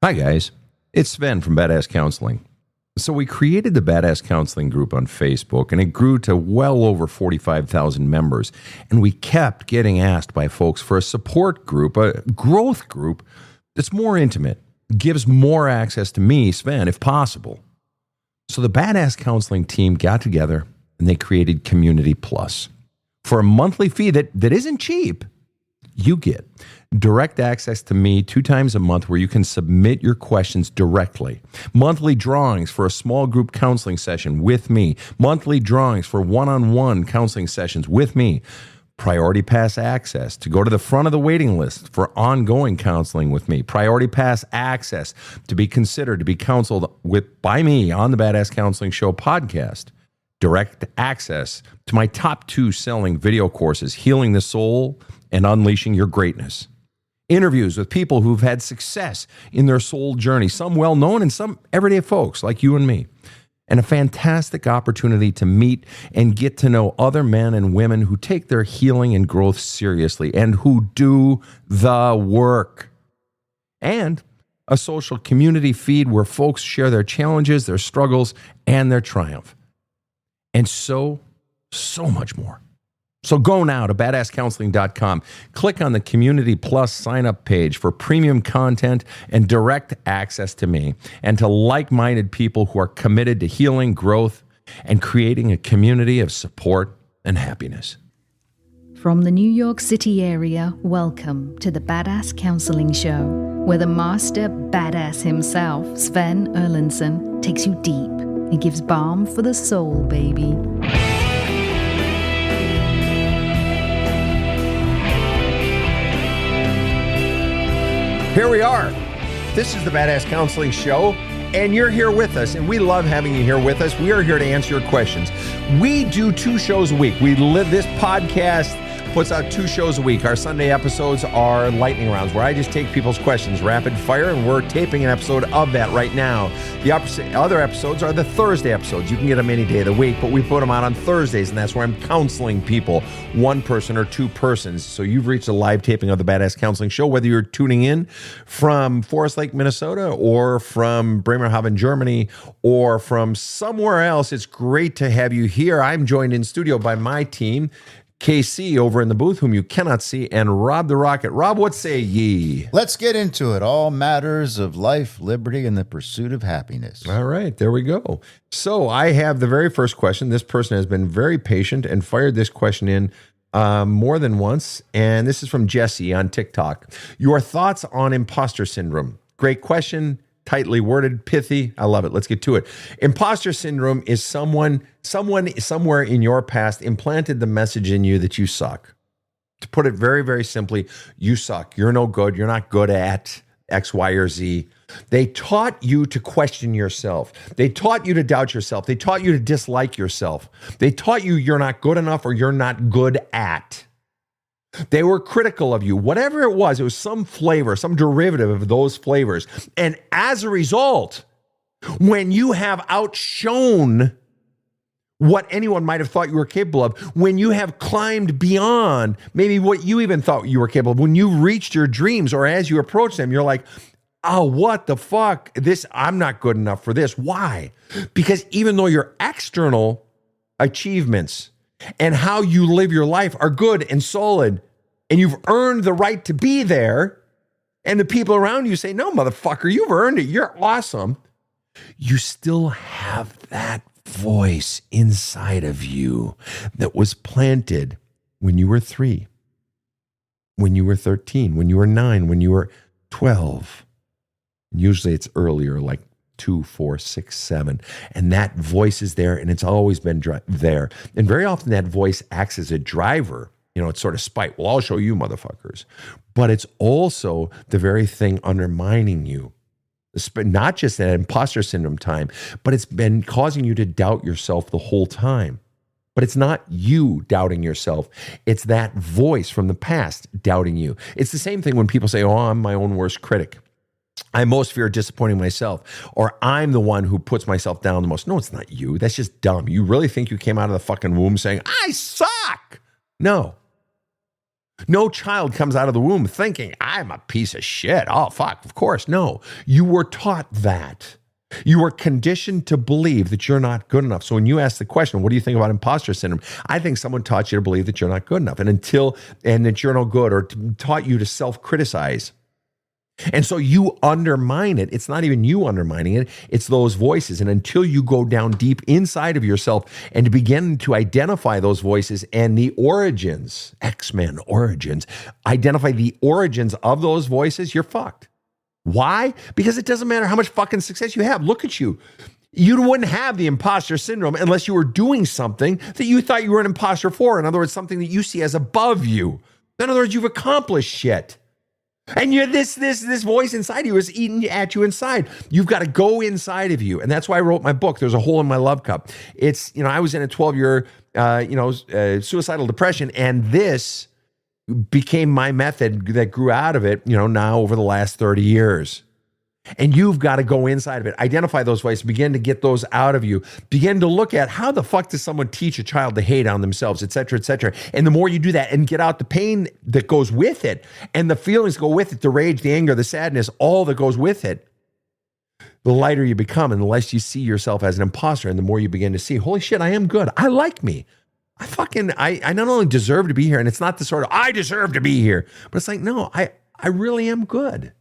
Hi, guys. It's Sven from Badass Counseling. So we created the Badass Counseling group on Facebook, and it grew to well over 45,000 members. And we kept getting asked by folks for a support group, a growth group that's more intimate, gives more access to me, Sven, if possible. So the Badass Counseling team got together, and they created Community Plus. For a monthly fee that isn't cheap, you get direct access to me 2 times a month where you can submit your questions directly. Monthly drawings for a small group counseling session with me. Monthly drawings for one-on-one counseling sessions with me. Priority Pass access to go to the front of the waiting list for ongoing counseling with me. Priority Pass access to be considered to be counseled by me on the Badass Counseling Show podcast. Direct access to my top 2 selling video courses, Healing the Soul and Unleashing Your Greatness. Interviews with people who've had success in their soul journey, some well-known and some everyday folks like you and me. And a fantastic opportunity to meet and get to know other men and women who take their healing and growth seriously and who do the work. And a social community feed where folks share their challenges, their struggles, and their triumph. And so much more. So go now to badasscounseling.com. Click on the Community Plus sign-up page for premium content and direct access to me and to like-minded people who are committed to healing, growth, and creating a community of support and happiness. From the New York City area, welcome to the Badass Counseling Show, where the master badass himself, Sven Erlandson, takes you deep and gives balm for the soul, baby. Here we are. This is the Badass Counseling Show, and you're here with us, and we love having you here with us. We are here to answer your questions. We do 2 shows a week. This podcast puts out 2 shows a week. Our Sunday episodes are lightning rounds, where I just take people's questions rapid fire, and we're taping an episode of that right now. The other episodes are the Thursday episodes. You can get them any day of the week, but we put them out on Thursdays, and that's where I'm counseling people, 1 person or 2 persons. So you've reached a live taping of the Badass Counseling Show, whether you're tuning in from Forest Lake, Minnesota, or from Bremerhaven, Germany, or from somewhere else. It's great to have you here. I'm joined in studio by my team, KC over in the booth, whom you cannot see, and Rob the Rocket. Rob, what say ye? Let's get into it. All matters of life, liberty, and the pursuit of happiness. All right, there we go. So I have the very first question. This person has been very patient and fired this question in more than once, and this is from Jesse on TikTok. Your thoughts on imposter syndrome? Great question. Tightly worded, pithy. I love it. Let's get to it. Imposter syndrome is someone somewhere in your past implanted the message in you that you suck. To put it very, very simply, you suck. You're no good. You're not good at X, Y, or Z. They taught you to question yourself. They taught you to doubt yourself. They taught you to dislike yourself. They taught you you're not good enough or you're not good at. They were critical of you. Whatever it was some flavor, some derivative of those flavors. And as a result, when you have outshone what anyone might have thought you were capable of, when you have climbed beyond maybe what you even thought you were capable of, when you reached your dreams or as you approach them, you're like, oh, what the fuck? I'm not good enough for this. Why? Because even though your external achievements and how you live your life are good and solid, and you've earned the right to be there, and the people around you say, no, motherfucker, you've earned it. You're awesome. You still have that voice inside of you that was planted when you were 3, when you were 13, when you were 9, when you were 12. Usually it's earlier, like 2, 4, 6, 7. And that voice is there, and it's always been there. And very often that voice acts as a driver. It's sort of spite. Well, I'll show you, motherfuckers. But it's also the very thing undermining you. Not just at imposter syndrome time, but it's been causing you to doubt yourself the whole time. But it's not you doubting yourself. It's that voice from the past doubting you. It's the same thing when people say, oh, I'm my own worst critic. I most fear disappointing myself, or I'm the one who puts myself down the most. No, it's not you. That's just dumb. You really think you came out of the fucking womb saying, I suck? No. No child comes out of the womb thinking, I'm a piece of shit. Oh, fuck, of course. No, you were taught that. You were conditioned to believe that you're not good enough. So when you ask the question, what do you think about imposter syndrome? I think someone taught you to believe that you're not good enough and that you're no good, or taught you to self-criticize. And so you undermine it. It's not even you undermining it. It's those voices. And until you go down deep inside of yourself and to begin to identify those voices and the origins, X-Men origins, identify the origins of those voices, you're fucked. Why? Because it doesn't matter how much fucking success you have. Look at you. You wouldn't have the imposter syndrome unless you were doing something that you thought you were an imposter for. In other words, something that you see as above you. In other words, you've accomplished shit. And you're this voice inside you is eating at you inside. You've got to go inside of you. And that's why I wrote my book, There's a Hole in My Love Cup. It's, I was in a 12-year, suicidal depression, and this became my method that grew out of it, now over the last 30 years. And you've got to go inside of it, identify those voices, begin to get those out of you, begin to look at how the fuck does someone teach a child to hate on themselves, et cetera, et cetera. And the more you do that and get out the pain that goes with it and the feelings go with it, the rage, the anger, the sadness, all that goes with it, the lighter you become and the less you see yourself as an imposter. And the more you begin to see, holy shit, I am good. I like me. I not only deserve to be here, and it's not the sort of, I deserve to be here, but it's like, no, I really am good.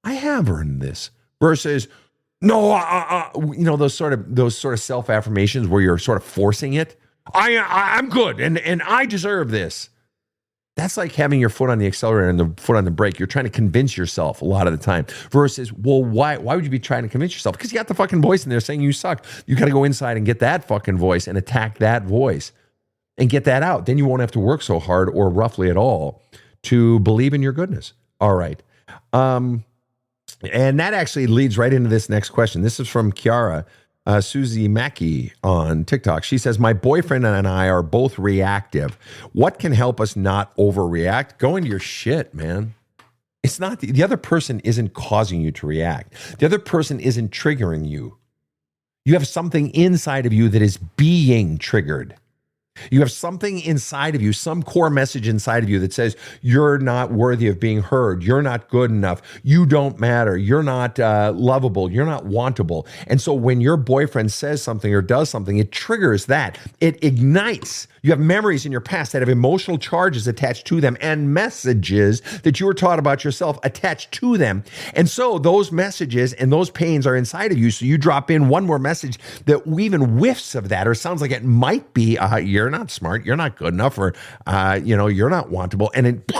I have earned this. Versus, no, those sort of self-affirmations where you're sort of forcing it. I'm good, and I deserve this. That's like having your foot on the accelerator and the foot on the brake. You're trying to convince yourself a lot of the time. Versus, well, why would you be trying to convince yourself? Because you got the fucking voice in there saying you suck. You got to go inside and get that fucking voice and attack that voice. And get that out. Then you won't have to work so hard or roughly at all to believe in your goodness. All right. And that actually leads right into this next question. This is from Kiara Susie Mackey on TikTok. She says, my boyfriend and I are both reactive. What can help us not overreact? Go into your shit, man. It's not, the other person isn't causing you to react. The other person isn't triggering you. You have something inside of you that is being triggered. You have something inside of you, some core message inside of you that says you're not worthy of being heard. You're not good enough. You don't matter. You're not lovable. You're not wantable. And so when your boyfriend says something or does something, it triggers that. It ignites. You have memories in your past that have emotional charges attached to them and messages that you were taught about yourself attached to them. And so those messages and those pains are inside of you. So you drop in one more message that even whiffs of that or sounds like it might be, you're not smart, you're not good enough, or, you're not wantable. And it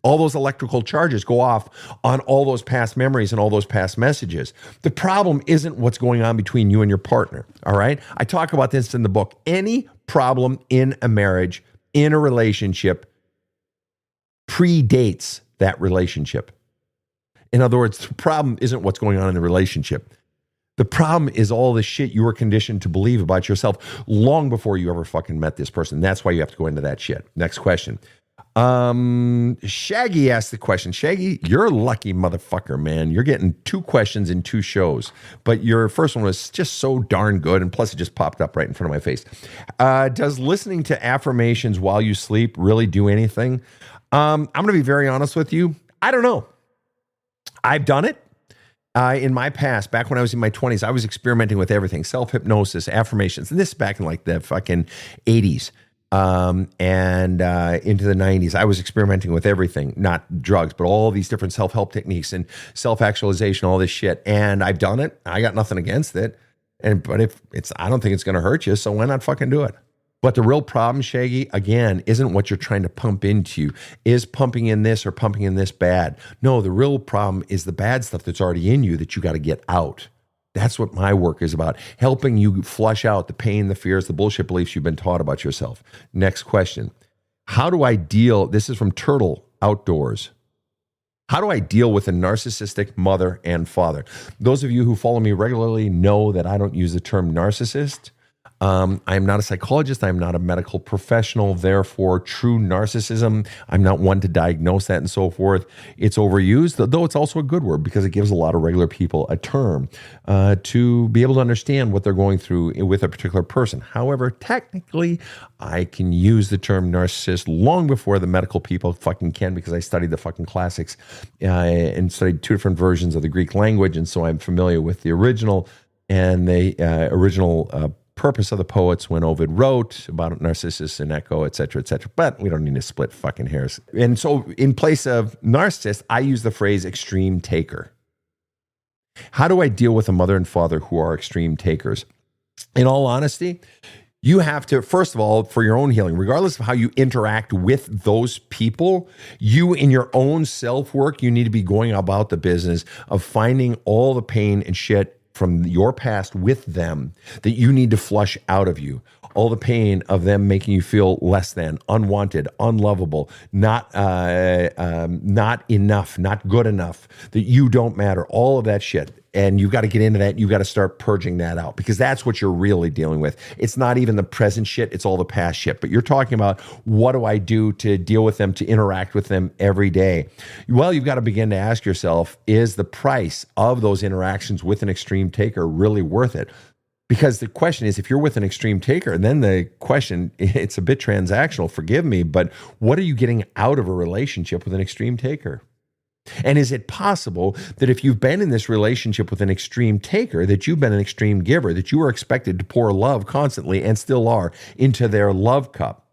all those electrical charges go off on all those past memories and all those past messages. The problem isn't what's going on between you and your partner, all right? I talk about this in the book. Any problem in a marriage, in a relationship, predates that relationship. In other words, the problem isn't what's going on in the relationship. The problem is all the shit you were conditioned to believe about yourself long before you ever fucking met this person. That's why you have to go into that shit. Next question. Shaggy asked the question. Shaggy, you're a lucky motherfucker, man. You're getting 2 questions in 2 shows, but your first one was just so darn good, and plus it just popped up right in front of my face. Does listening to affirmations while you sleep really do anything? I'm going to be very honest with you. I don't know. I've done it. In my past, back when I was in my 20s, I was experimenting with everything, self-hypnosis, affirmations, and this is back in like the fucking 80s. And into the 90s, I was experimenting with everything, not drugs, but all these different self-help techniques and self-actualization, all this shit. And I've done it. I got nothing against it. But if it's, I don't think it's going to hurt you. So why not fucking do it? But the real problem, Shaggy, again, isn't what you're trying to pump into you. Is pumping in this or pumping in this bad? No, the real problem is the bad stuff that's already in you that you got to get out. That's what my work is about, helping you flush out the pain, the fears, the bullshit beliefs you've been taught about yourself. Next question. How do I deal, this is from Turtle Outdoors. How do I deal with a narcissistic mother and father? Those of you who follow me regularly know that I don't use the term narcissist. I'm not a psychologist. I'm not a medical professional. Therefore, true narcissism, I'm not one to diagnose that and so forth. It's overused, though it's also a good word because it gives a lot of regular people a term to be able to understand what they're going through with a particular person. However, technically, I can use the term narcissist long before the medical people fucking can, because I studied the fucking classics and studied two different versions of the Greek language. And so I'm familiar with the original and the original purpose of the poets when Ovid wrote about Narcissus and Echo, et cetera, et cetera. But we don't need to split fucking hairs. And so in place of narcissist, I use the phrase extreme taker. How do I deal with a mother and father who are extreme takers? In all honesty, you have to, first of all, for your own healing, regardless of how you interact with those people, you in your own self-work, you need to be going about the business of finding all the pain and shit from your past with them that you need to flush out of you. All the pain of them making you feel less than, unwanted, unlovable, not enough, not good enough, that you don't matter, all of that shit. And you've got to get into that. You've got to start purging that out, because that's what you're really dealing with. It's not even the present shit. It's all the past shit. But you're talking about, what do I do to deal with them, to interact with them every day? Well, you've got to begin to ask yourself, is the price of those interactions with an extreme taker really worth it? Because the question is, if you're with an extreme taker, then the question, it's a bit transactional, forgive me, but what are you getting out of a relationship with an extreme taker? And is it possible that if you've been in this relationship with an extreme taker, that you've been an extreme giver, that you are expected to pour love constantly, and still are, into their love cup?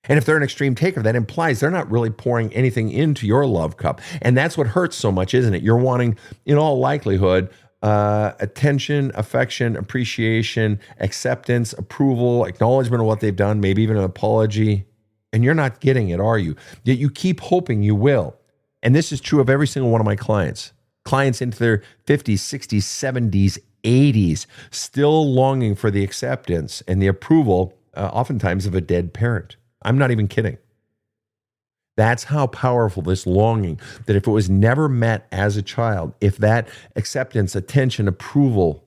And if they're an extreme taker, that implies they're not really pouring anything into your love cup. And that's what hurts so much, isn't it? You're wanting, in all likelihood, attention, affection, appreciation, acceptance, approval, acknowledgement of what they've done, maybe even an apology. And you're not getting it, are you? Yet you keep hoping you will. And this is true of every single one of my clients into their 50s, 60s, 70s, 80s, still longing for the acceptance and the approval, oftentimes of a dead parent. I'm not even kidding. That's how powerful this longing, that if it was never met as a child, if that acceptance, attention, approval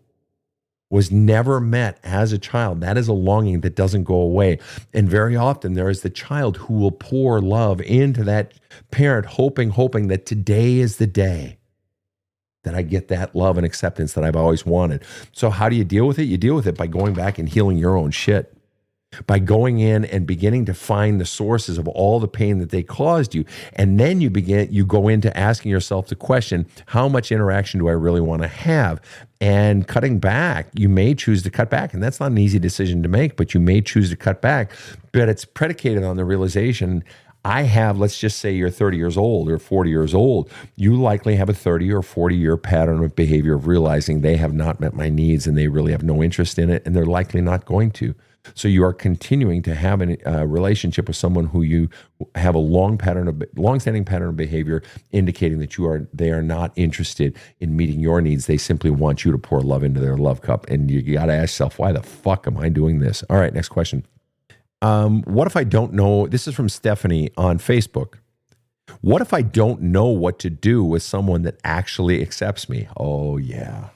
was never met as a child, that is a longing that doesn't go away. And very often there is the child who will pour love into that parent, hoping that today is the day that I get that love and acceptance that I've always wanted. So how do you deal with it? You deal with it by going back and healing your own shit, by going in and beginning to find the sources of all the pain that they caused you. And then you go into asking yourself the question, how much interaction do I really want to have? And cutting back, you may choose to cut back. And that's not an easy decision to make, but you may choose to cut back. But it's predicated on the realization, I have, let's just say you're 30 years old or 40 years old, you likely have a 30 or 40-year pattern of behavior of realizing they have not met my needs and they really have no interest in it, and they're likely not going to. So you are continuing to have a relationship with someone who you have a long-standing pattern of behavior indicating that they are not interested in meeting your needs. They simply want you to pour love into their love cup. And you got to ask yourself, why the fuck am I doing this? All right, next question. What if I don't know? This is from Stephanie on Facebook. What if I don't know what to do with someone that actually accepts me? Oh, yeah.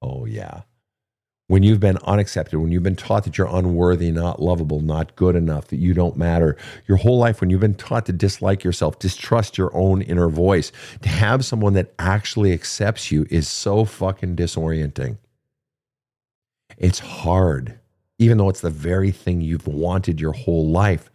Oh, yeah. When you've been unaccepted, when you've been taught that you're unworthy, not lovable, not good enough, that you don't matter, your whole life, when you've been taught to dislike yourself, distrust your own inner voice, to have someone that actually accepts you is so fucking disorienting. It's hard, even though it's the very thing you've wanted your whole life.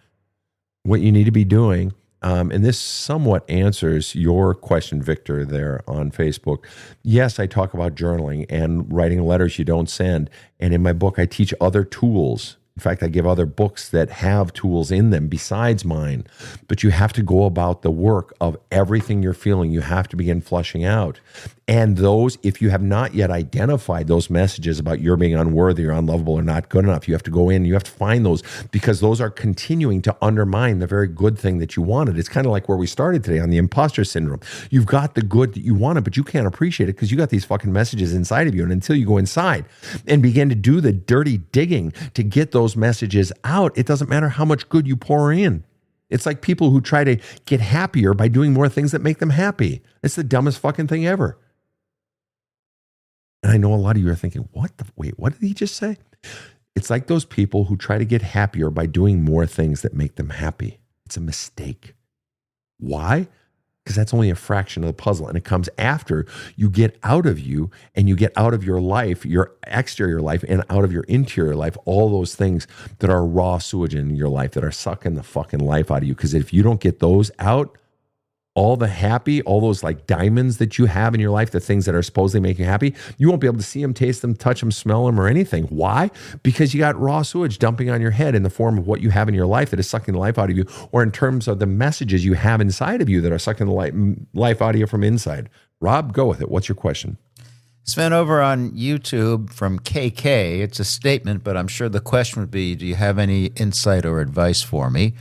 What you need to be doing, and this somewhat answers your question, Victor, there on Facebook. Yes, I talk about journaling and writing letters you don't send. And in my book, I teach other tools. In fact, I give other books that have tools in them besides mine. But you have to go about the work of everything you're feeling. You have to begin flushing out. And those, if you have not yet identified those messages about you're being unworthy or unlovable or not good enough, you have to go in and you have to find those, because those are continuing to undermine the very good thing that you wanted. It's kind of like where we started today on the imposter syndrome. You've got the good that you wanted, but you can't appreciate it because you got these fucking messages inside of you. And until you go inside and begin to do the dirty digging to get those messages out, it doesn't matter how much good you pour in. It's like people who try to get happier by doing more things that make them happy. It's the dumbest fucking thing ever. And I know a lot of you are thinking, what did he just say? It's like those people who try to get happier by doing more things that make them happy. It's a mistake. Why? Because that's only a fraction of the puzzle. And it comes after you get out of you and you get out of your life, your exterior life, and out of your interior life, all those things that are raw sewage in your life that are sucking the fucking life out of you. Because if you don't get those out, all the happy, all those like diamonds that you have in your life, the things that are supposedly making you happy, you won't be able to see them, taste them, touch them, smell them, or anything. Why? Because you got raw sewage dumping on your head in the form of what you have in your life that is sucking the life out of you, or in terms of the messages you have inside of you that are sucking the life out of you from inside. Rob, go with it. What's your question? Sven, over on YouTube from KK, it's a statement, but I'm sure the question would be, do you have any insight or advice for me?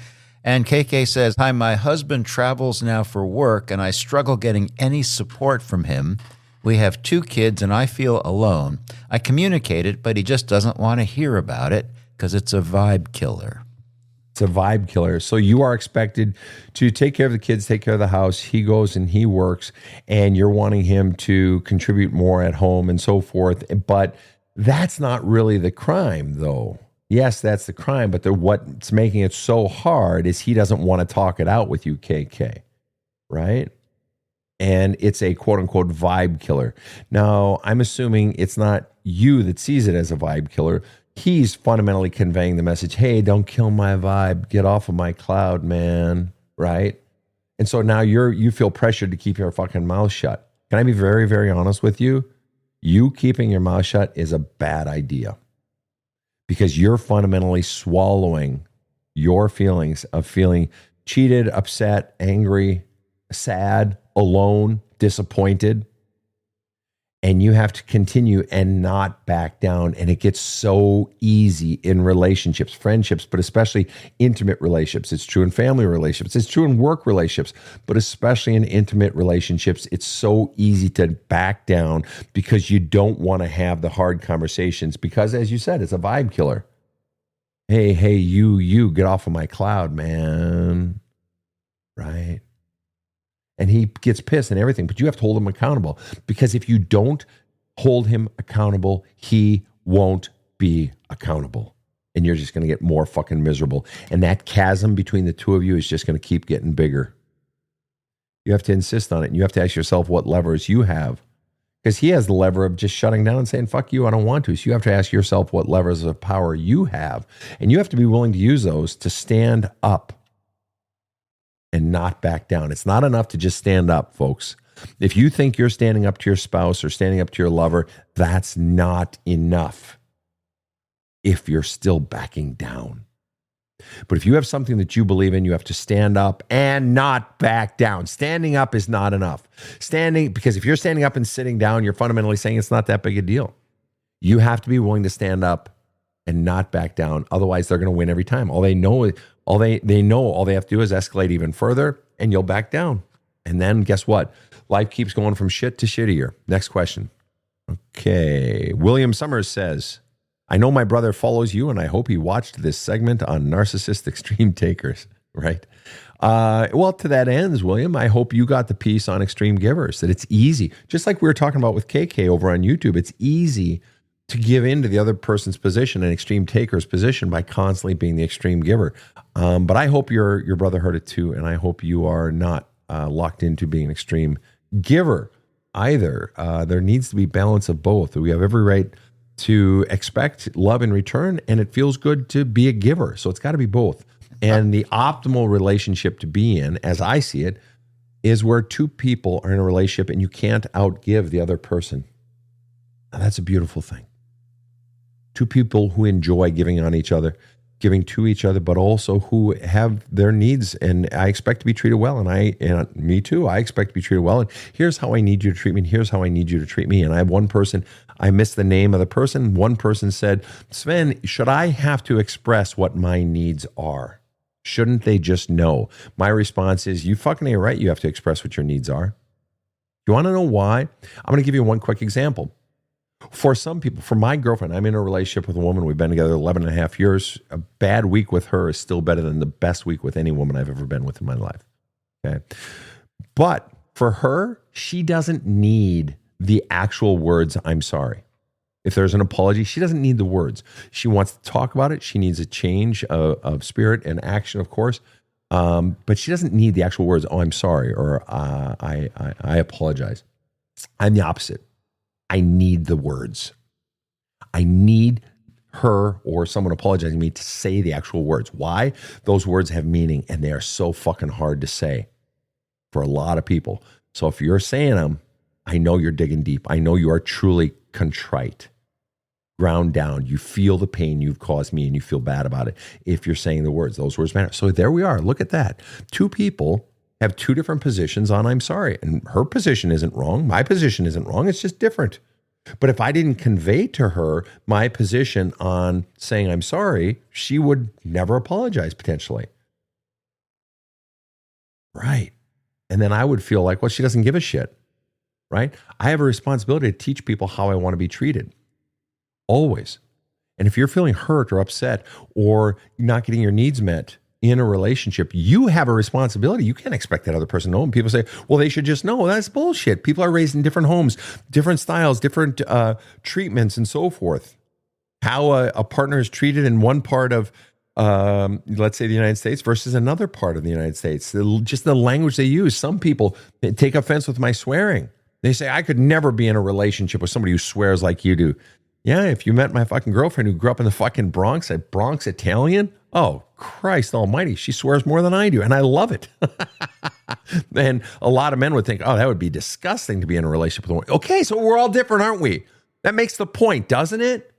And KK says, hi, my husband travels now for work, and I struggle getting any support from him. We have 2 kids, and I feel alone. I communicate it, but he just doesn't want to hear about it because it's a vibe killer. It's a vibe killer. So you are expected to take care of the kids, take care of the house. He goes and he works, and you're wanting him to contribute more at home and so forth. But that's not really the crime, though. Yes, that's the crime, but what's making it so hard is he doesn't want to talk it out with you, KK, right? And it's a quote-unquote vibe killer. Now, I'm assuming it's not you that sees it as a vibe killer. He's fundamentally conveying the message, hey, don't kill my vibe. Get off of my cloud, man, right? And so now you feel pressured to keep your fucking mouth shut. Can I be very, very honest with you? You keeping your mouth shut is a bad idea. Because you're fundamentally swallowing your feelings of feeling cheated, upset, angry, sad, alone, disappointed. And you have to continue and not back down. And it gets so easy in relationships, friendships, but especially intimate relationships. It's true in family relationships. It's true in work relationships, but especially in intimate relationships. It's so easy to back down because you don't want to have the hard conversations because, as you said, it's a vibe killer. Hey, you, get off of my cloud, man. Right? And he gets pissed and everything, but you have to hold him accountable because if you don't hold him accountable, he won't be accountable. And you're just going to get more fucking miserable. And that chasm between the two of you is just going to keep getting bigger. You have to insist on it. And you have to ask yourself what levers you have because he has the lever of just shutting down and saying, fuck you, I don't want to. So you have to ask yourself what levers of power you have. And you have to be willing to use those to stand up and not back down. It's not enough to just stand up, folks. If you think you're standing up to your spouse or standing up to your lover, that's not enough if you're still backing down. But if you have something that you believe in, you have to stand up and not back down. Standing up is not enough. Because if you're standing up and sitting down, you're fundamentally saying it's not that big a deal. You have to be willing to stand up and not back down. Otherwise, they're going to win every time. All they know all they have to do is escalate even further, and you'll back down. And then guess what? Life keeps going from shit to shittier. Next question. Okay. William Summers says, I know my brother follows you, and I hope he watched this segment on narcissist extreme takers, right? Well, to that ends, William, I hope you got the piece on extreme givers, that it's easy. Just like we were talking about with KK over on YouTube, it's easy to give in to the other person's position, an extreme taker's position, by constantly being the extreme giver. But I hope your brother heard it too, and I hope you are not locked into being an extreme giver either. There needs to be balance of both. We have every right to expect love in return, and it feels good to be a giver. So it's got to be both. And the optimal relationship to be in, as I see it, is where 2 people are in a relationship and you can't outgive the other person. Now, that's a beautiful thing. 2 people who enjoy giving on each other, giving to each other, but also who have their needs. And I expect to be treated well. And me too, I expect to be treated well. And here's how I need you to treat me. And here's how I need you to treat me. And I have one person, I missed the name of the person. One person said, Sven, should I have to express what my needs are? Shouldn't they just know? My response is, you fucking ain't right. You have to express what your needs are. You want to know why? I'm going to give you one quick example. For some people, for my girlfriend, I'm in a relationship with a woman. We've been together 11 and a half years. A bad week with her is still better than the best week with any woman I've ever been with in my life. Okay. But for her, she doesn't need the actual words, I'm sorry. If there's an apology, she doesn't need the words. She wants to talk about it. She needs a change of spirit and action, of course. But she doesn't need the actual words, oh, I'm sorry, or I apologize. I'm the opposite. I need the words. I need her or someone apologizing to me to say the actual words. Why? Those words have meaning, and they are so fucking hard to say for a lot of people. So if you're saying them, I know you're digging deep. I know you are truly contrite. Ground down. You feel the pain you've caused me and you feel bad about it. If you're saying the words, those words matter. So there we are. Look at that. Two people have two different positions on I'm sorry. And her position isn't wrong. My position isn't wrong. It's just different. But if I didn't convey to her my position on saying I'm sorry, she would never apologize potentially. Right. And then I would feel like, well, she doesn't give a shit. Right? I have a responsibility to teach people how I want to be treated. Always. And if you're feeling hurt or upset or not getting your needs met in a relationship, you have a responsibility. You can't expect that other person to know. And people say, well, they should just know. Well, that's bullshit. People are raised in different homes, different styles, different treatments, and so forth. How a partner is treated in one part of, let's say, the United States versus another part of the United States. Just the language they use. Some people take offense with my swearing. They say, I could never be in a relationship with somebody who swears like you do. Yeah, if you met my fucking girlfriend who grew up in the fucking Bronx, a Bronx Italian, oh, Christ almighty, she swears more than I do, and I love it. And a lot of men would think, oh, that would be disgusting to be in a relationship with a woman. Okay, so we're all different, aren't we? That makes the point, doesn't it?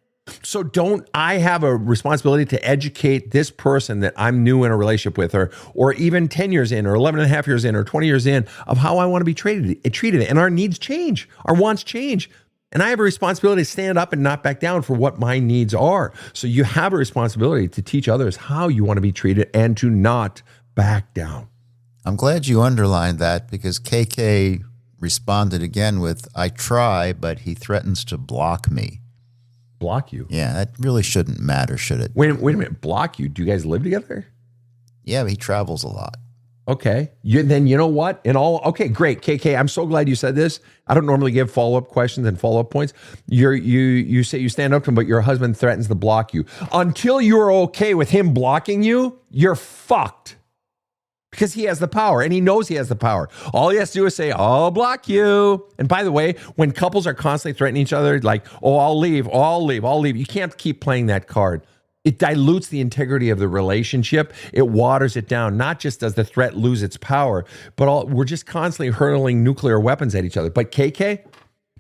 So don't I have a responsibility to educate this person that I'm new in a relationship with, or even 10 years in, or 11 and a half years in, or 20 years in, of how I want to be treated. And our needs change, our wants change. And I have a responsibility to stand up and not back down for what my needs are. So you have a responsibility to teach others how you want to be treated and to not back down. I'm glad you underlined that, because KK responded again with, I try, but he threatens to block me. Block you? Yeah, that really shouldn't matter, should it? Wait a minute, block you? Do you guys live together? Yeah, but he travels a lot. Okay. Then you know what? Okay, great. KK, I'm so glad you said this. I don't normally give follow-up questions and follow-up points. You say you stand up to him, but your husband threatens to block you. Until you're okay with him blocking you, you're fucked. Because he has the power, and he knows he has the power. All he has to do is say, I'll block you. And by the way, when couples are constantly threatening each other, like, oh, I'll leave, you can't keep playing that card. It dilutes the integrity of the relationship. It waters it down. Not just does the threat lose its power, but we're just constantly hurling nuclear weapons at each other. But KK,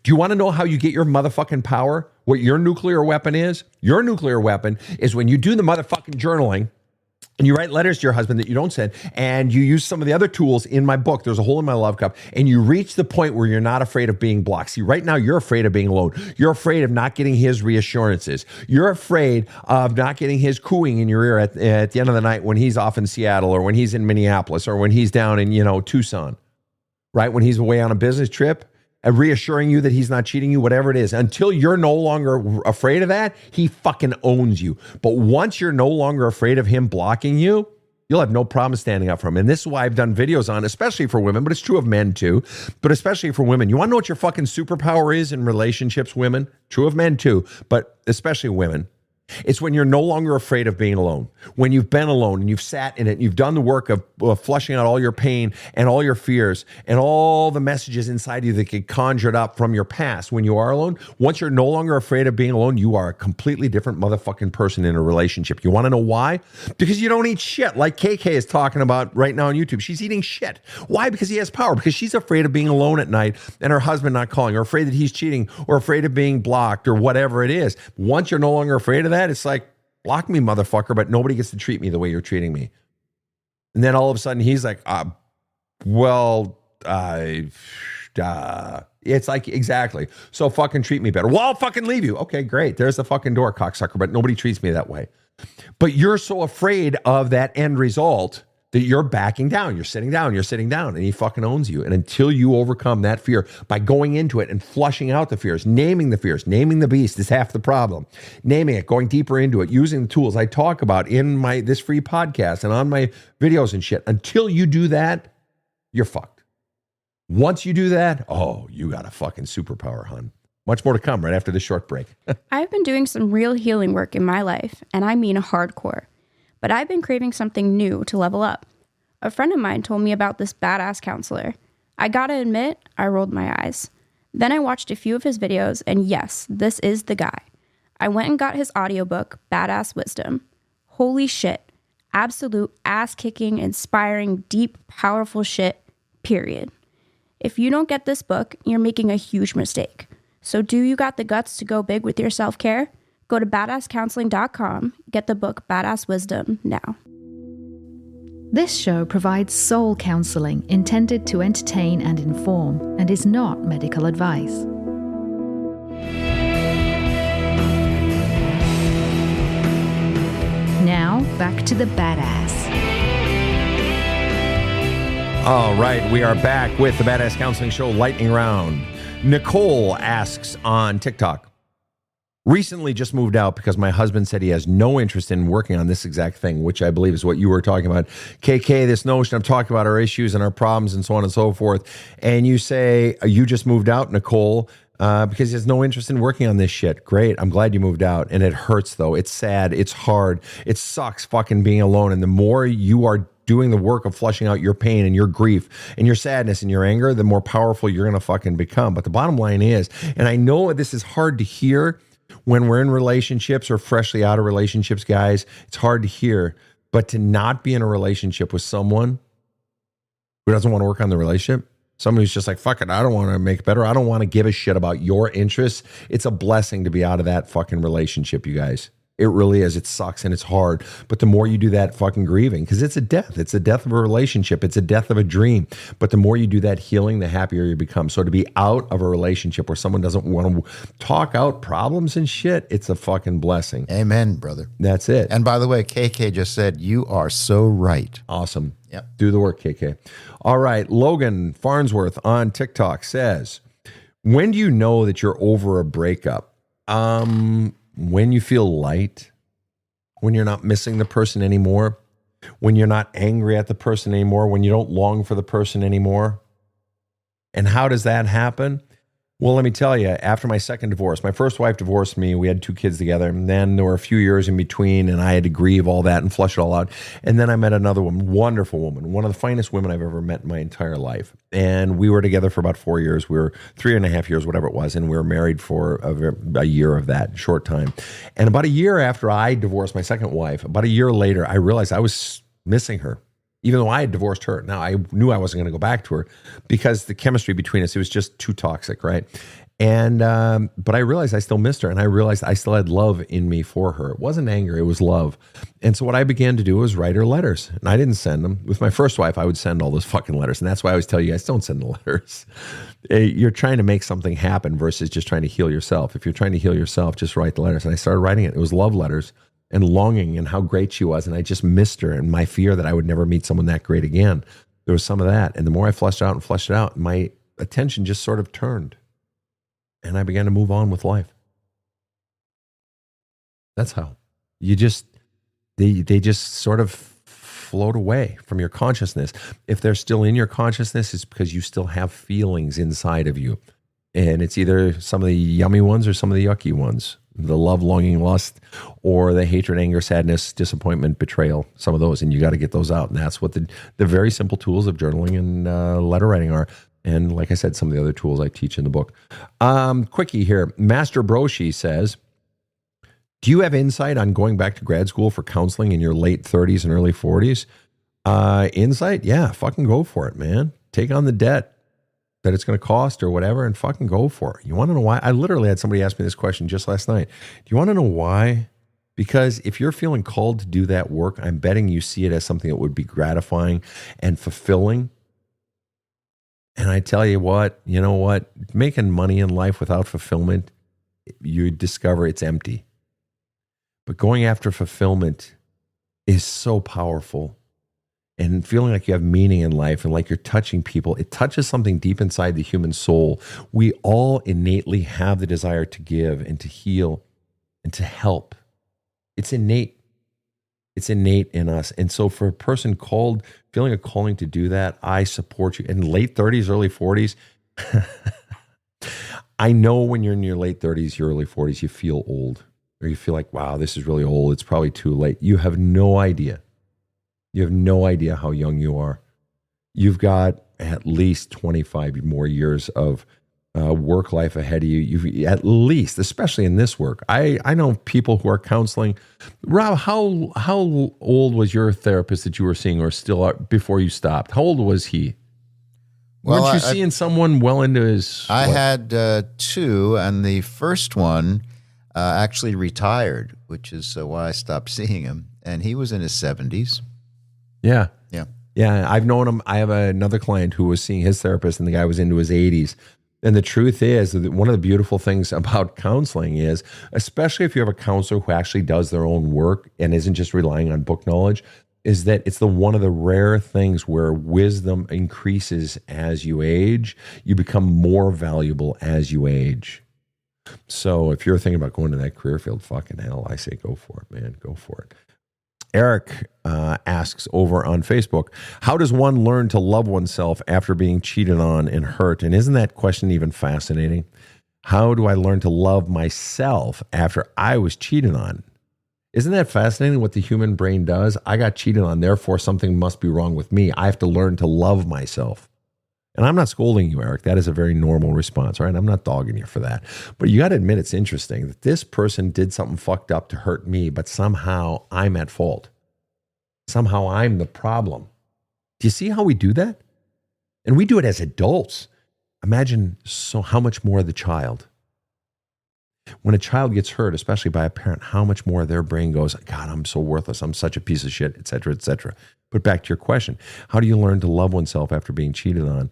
do you want to know how you get your motherfucking power? What your nuclear weapon is? Your nuclear weapon is when you do the motherfucking journaling, and you write letters to your husband that you don't send, and you use some of the other tools in my book, There's a Hole in My Love Cup, and you reach the point where you're not afraid of being blocked. See, right now, you're afraid of being alone. You're afraid of not getting his reassurances. You're afraid of not getting his cooing in your ear at the end of the night when he's off in Seattle, or when he's in Minneapolis, or when he's down in, Tucson, right? When he's away on a business trip, and reassuring you that he's not cheating you, whatever it is. Until you're no longer afraid of that, he fucking owns you. But once you're no longer afraid of him blocking you, you'll have no problem standing up for him. And this is why I've done videos on, especially for women, but it's true of men too, but especially for women. You want to know what your fucking superpower is in relationships, women? True of men too, but especially women. It's when you're no longer afraid of being alone. When you've been alone and you've sat in it and you've done the work of flushing out all your pain and all your fears and all the messages inside you that get conjured up from your past when you are alone. Once you're no longer afraid of being alone, you are a completely different motherfucking person in a relationship. You want to know why? Because you don't eat shit like KK is talking about right now on YouTube. She's eating shit. Why? Because he has power. Because she's afraid of being alone at night and her husband not calling, or afraid that he's cheating, or afraid of being blocked, or whatever it is. Once you're no longer afraid of that, it's like, block me, motherfucker, but nobody gets to treat me the way you're treating me. And then all of a sudden he's like, it's like, exactly. So fucking treat me better. Well, I'll fucking leave you. Okay, great. There's the fucking door, cocksucker, but nobody treats me that way. But you're so afraid of that end result that you're backing down. You're sitting down, and he fucking owns you. And until you overcome that fear by going into it and flushing out the fears, naming the beast is half the problem. Naming it, going deeper into it, using the tools I talk about in this free podcast and on my videos and shit. Until you do that, you're fucked. Once you do that, oh, you got a fucking superpower, hun. Much more to come right after this short break. I've been doing some real healing work in my life, and I mean hardcore. But I've been craving something new to level up. A friend of mine told me about this badass counselor. I gotta admit, I rolled my eyes. Then I watched a few of his videos, and yes, this is the guy. I went and got his audiobook, Badass Wisdom. Holy shit. Absolute ass-kicking, inspiring, deep, powerful shit, period. If you don't get this book, you're making a huge mistake. So do you got the guts to go big with your self-care? Go to badasscounseling.com, get the book Badass Wisdom now. This show provides soul counseling intended to entertain and inform and is not medical advice. Now, back to the badass. All right, we are back with the Badass Counseling Show Lightning Round. Nicole asks on TikTok, recently just moved out because my husband said he has no interest in working on this exact thing, which I believe is what you were talking about. KK, this notion of talking about our issues and our problems and so on and so forth. And you say you just moved out, Nicole, because he has no interest in working on this shit. Great. I'm glad you moved out. And it hurts, though. It's sad. It's hard. It sucks fucking being alone. And the more you are doing the work of flushing out your pain and your grief and your sadness and your anger, the more powerful you're going to fucking become. But the bottom line is, and I know this is hard to hear when we're in relationships or freshly out of relationships, guys, it's hard to hear, but to not be in a relationship with someone who doesn't want to work on the relationship, someone who's just like, fuck it, I don't want to make it better. I don't want to give a shit about your interests. It's a blessing to be out of that fucking relationship, you guys. It really is. It sucks and it's hard. But the more you do that fucking grieving, because it's a death. It's a death of a relationship. It's a death of a dream. But the more you do that healing, the happier you become. So to be out of a relationship where someone doesn't want to talk out problems and shit, it's a fucking blessing. Amen, brother. That's it. And by the way, KK just said, you are so right. Awesome. Yep. Do the work, KK. All right. Logan Farnsworth on TikTok says, when do you know that you're over a breakup? When you feel light, when you're not missing the person anymore, when you're not angry at the person anymore, when you don't long for the person anymore. And how does that happen? Well, let me tell you, after my second divorce, my first wife divorced me. We had 2 kids together. And then there were a few years in between, and I had to grieve all that and flush it all out. And then I met another woman, wonderful woman, one of the finest women I've ever met in my entire life. And we were together for about 4 years. We were 3.5 years, whatever it was. And we were married for a year of that, short time. And about a year after I divorced my second wife, about a year later, I realized I was missing her. Even though I had divorced her. Now, I knew I wasn't going to go back to her because the chemistry between us, it was just too toxic, right? And, but I realized I still missed her, and I realized I still had love in me for her. It wasn't anger, it was love. And so what I began to do was write her letters, and I didn't send them. With my first wife, I would send all those fucking letters, and that's why I always tell you guys, don't send the letters. You're trying to make something happen versus just trying to heal yourself. If you're trying to heal yourself, just write the letters. And I started writing it. It was love letters. And longing and how great she was. And I just missed her, and my fear that I would never meet someone that great again. There was some of that. And the more I flushed it out, my attention just sort of turned. And I began to move on with life. That's how. They just sort of float away from your consciousness. If they're still in your consciousness, it's because you still have feelings inside of you. And it's either some of the yummy ones or some of the yucky ones. The love, longing, lust, or the hatred, anger, sadness, disappointment, betrayal, some of those. And you got to get those out. And that's what the very simple tools of journaling and letter writing are. And like I said, some of the other tools I teach in the book. Quickie here. Master Broshi says, do you have insight on going back to grad school for counseling in your late 30s and early 40s? Insight? Yeah, fucking go for it, man. Take on the debt that it's going to cost or whatever, and fucking go for it. You want to know why? I literally had somebody ask me this question just last night. Do you want to know why? Because if you're feeling called to do that work, I'm betting you see it as something that would be gratifying and fulfilling. And I tell you what, making money in life without fulfillment, you discover it's empty. But going after fulfillment is so powerful. And feeling like you have meaning in life and like you're touching people, it touches something deep inside the human soul. We all innately have the desire to give and to heal and to help. It's innate. It's innate in us. And so for a person feeling a calling to do that, I support you. In late 30s, early 40s, I know when you're in your late 30s, your early 40s, you feel old, or you feel like, wow, this is really old. It's probably too late. You have no idea. You have no idea how young you are. You've got at least 25 more years of work life ahead of you. You've at least, especially in this work. I know people who are counseling. Rob, how old was your therapist that you were seeing, or still are, before you stopped? How old was he? Well, weren't you seeing someone well into his? I had two, and the first one actually retired, which is why I stopped seeing him. And he was in his 70s. Yeah. Yeah. Yeah, I've known him. I have another client who was seeing his therapist, and the guy was into his 80s. And the truth is that one of the beautiful things about counseling is, especially if you have a counselor who actually does their own work and isn't just relying on book knowledge, is that it's one of the rare things where wisdom increases as you age. You become more valuable as you age. So if you're thinking about going to that career field, fucking hell, I say go for it, man. Go for it. Eric asks over on Facebook, how does one learn to love oneself after being cheated on and hurt? And isn't that question even fascinating? How do I learn to love myself after I was cheated on? Isn't that fascinating what the human brain does? I got cheated on, therefore something must be wrong with me. I have to learn to love myself. And I'm not scolding you, Eric. That is a very normal response, right? I'm not dogging you for that. But you got to admit it's interesting that this person did something fucked up to hurt me, but somehow I'm at fault. Somehow I'm the problem. Do you see how we do that? And we do it as adults. Imagine how much more the child. When a child gets hurt, especially by a parent, how much more their brain goes, God, I'm so worthless. I'm such a piece of shit, et cetera, et cetera. But back to your question, how do you learn to love oneself after being cheated on?